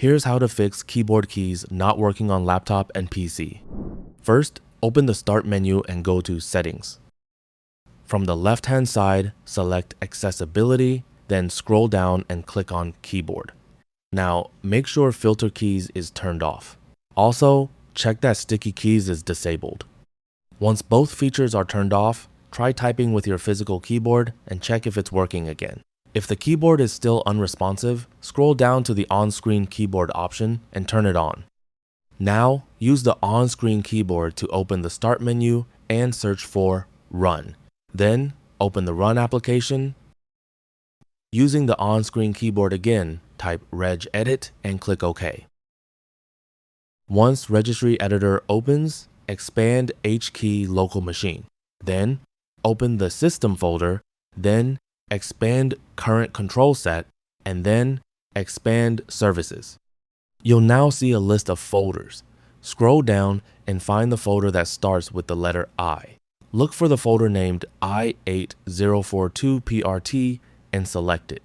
Here's how to fix keyboard keys not working on laptop and PC. First, open the Start menu and go to Settings. From the left-hand side, select Accessibility, then scroll down and click on Keyboard. Now, make sure Filter Keys is turned off. Also, check that Sticky Keys is disabled. Once both features are turned off, try typing with your physical keyboard and check if it's working again. If the keyboard is still unresponsive, scroll down to the on-screen keyboard option and turn it on. Now, use the on-screen keyboard to open the Start menu and search for Run. Then, open the Run application. Using the on-screen keyboard again, type regedit and click OK. Once Registry Editor opens, expand HKey Local Machine. Then, open the System folder, then expand Current Control Set, and then expand Services. You'll now see a list of folders. Scroll down and find the folder that starts with the letter I. Look for the folder named i8042PRT and select it.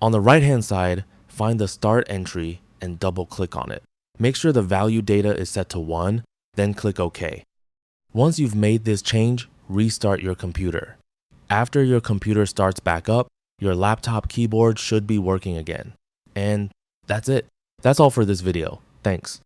On the right-hand side, find the Start entry and double-click on it. Make sure the value data is set to 1, then click OK. Once you've made this change, restart your computer. After your computer starts back up, your laptop keyboard should be working again. And that's it. That's all for this video. Thanks.